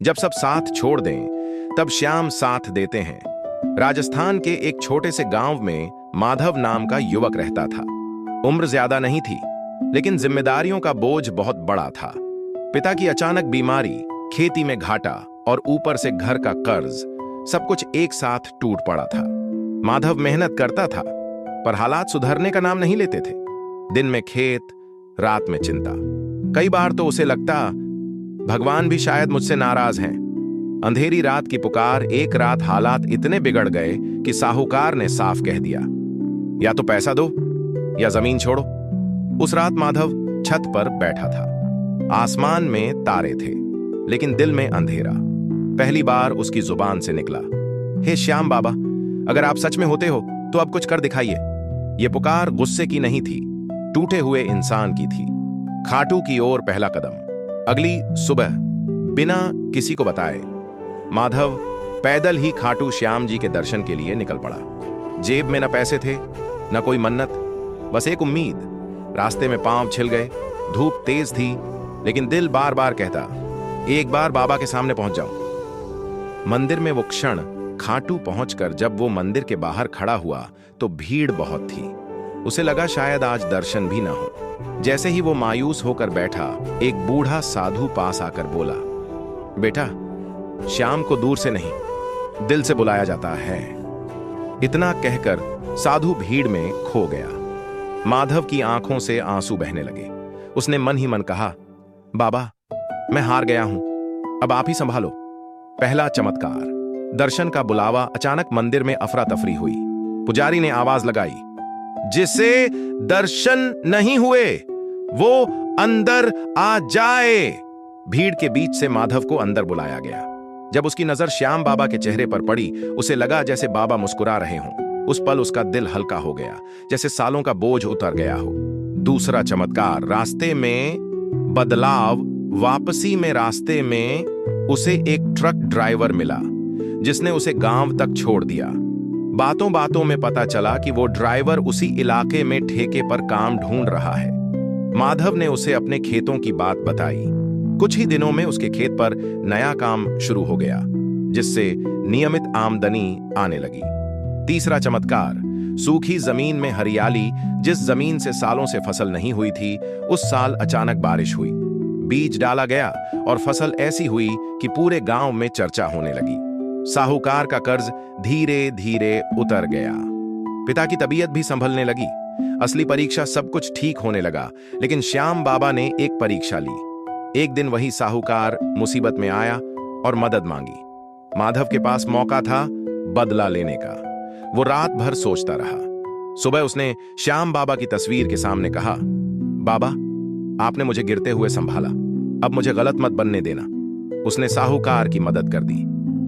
जब सब साथ छोड़ दें तब श्याम साथ देते हैं। राजस्थान के एक छोटे से गांव में माधव नाम का युवक रहता था। उम्र ज्यादा नहीं थी, लेकिन जिम्मेदारियों का बोझ बहुत बड़ा था। पिता की अचानक बीमारी, खेती में घाटा और ऊपर से घर का कर्ज, सब कुछ एक साथ टूट पड़ा था। माधव मेहनत करता था, पर हालात सुधरने का नाम नहीं लेते थे। दिन में खेत, रात में चिंता। कई बार तो उसे लगता भगवान भी शायद मुझसे नाराज हैं। अंधेरी रात की पुकार। एक रात हालात इतने बिगड़ गए कि साहूकार ने साफ कह दिया, या तो पैसा दो या जमीन छोड़ो। उस रात माधव छत पर बैठा था। आसमान में तारे थे, लेकिन दिल में अंधेरा। पहली बार उसकी जुबान से निकला, हे श्याम बाबा, अगर आप सच में होते हो तो अब कुछ कर दिखाइए। यह पुकार गुस्से की नहीं थी, टूटे हुए इंसान की थी। खाटू की ओर पहला कदम। अगली सुबह बिना किसी को बताए माधव पैदल ही खाटू श्याम जी के दर्शन के लिए निकल पड़ा। जेब में न पैसे थे, न कोई मन्नत, बस एक उम्मीद। रास्ते में पांव छिल गए, धूप तेज थी, लेकिन दिल बार बार कहता, एक बार बाबा के सामने पहुंच जाऊं। मंदिर में वो क्षण। खाटू पहुंचकर जब वो मंदिर के बाहर खड़ा हुआ तो भीड़ बहुत थी। उसे लगा शायद आज दर्शन भी ना हो। जैसे ही वो मायूस होकर बैठा, एक बूढ़ा साधु पास आकर बोला, बेटा, श्याम को दूर से नहीं, दिल से बुलाया जाता है। इतना कहकर साधु भीड़ में खो गया। माधव की आंखों से आंसू बहने लगे। उसने मन ही मन कहा, बाबा, मैं हार गया हूं, अब आप ही संभालो। पहला चमत्कार। दर्शन का बुलावा। अचानक मंदिर में अफरा तफरी हुई। पुजारी ने आवाज लगाई, जिसे दर्शन नहीं हुए वो अंदर आ जाए। भीड़ के बीच से माधव को अंदर बुलाया गया। जब उसकी नजर श्याम बाबा के चेहरे पर पड़ी, उसे लगा जैसे बाबा मुस्कुरा रहे हों। उस पल उसका दिल हल्का हो गया, जैसे सालों का बोझ उतर गया हो। दूसरा चमत्कार। रास्ते में बदलाव। वापसी में रास्ते में उसे एक ट्रक ड्राइवर मिला, जिसने उसे गांव तक छोड़ दिया। बातों बातों में पता चला कि वो ड्राइवर उसी इलाके में ठेके पर काम ढूंढ रहा है। माधव ने उसे अपने खेतों की बात बताई। कुछ ही दिनों में उसके खेत पर नया काम शुरू हो गया, जिससे नियमित आमदनी आने लगी। तीसरा चमत्कार। सूखी जमीन में हरियाली। जिस जमीन से सालों से फसल नहीं हुई थी, उस साल अचानक बारिश हुई। बीज डाला गया और फसल ऐसी हुई कि पूरे गांव में चर्चा होने लगी। साहूकार का कर्ज धीरे धीरे उतर गया। पिता की तबीयत भी संभलने लगी। असली परीक्षा। सब कुछ ठीक होने लगा, लेकिन श्याम बाबा ने एक परीक्षा ली। एक दिन वही साहूकार मुसीबत में आया और मदद मांगी। माधव के पास मौका था बदला लेने का। वो रात भर सोचता रहा। सुबह उसने श्याम बाबा की तस्वीर के सामने कहा, बाबा, आपने मुझे गिरते हुए संभाला, अब मुझे गलत मत बनने देना। उसने साहूकार की मदद कर दी।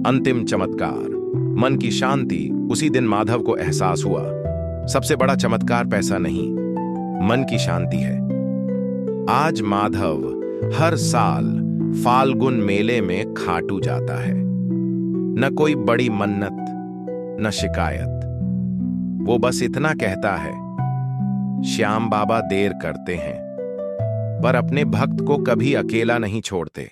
अंतिम चमत्कार। मन की शांति। उसी दिन माधव को एहसास हुआ, सबसे बड़ा चमत्कार पैसा नहीं, मन की शांति है। आज माधव हर साल फाल्गुन मेले में खाटू जाता है। न कोई बड़ी मन्नत, न शिकायत। वो बस इतना कहता है, श्याम बाबा देर करते हैं, पर अपने भक्त को कभी अकेला नहीं छोड़ते।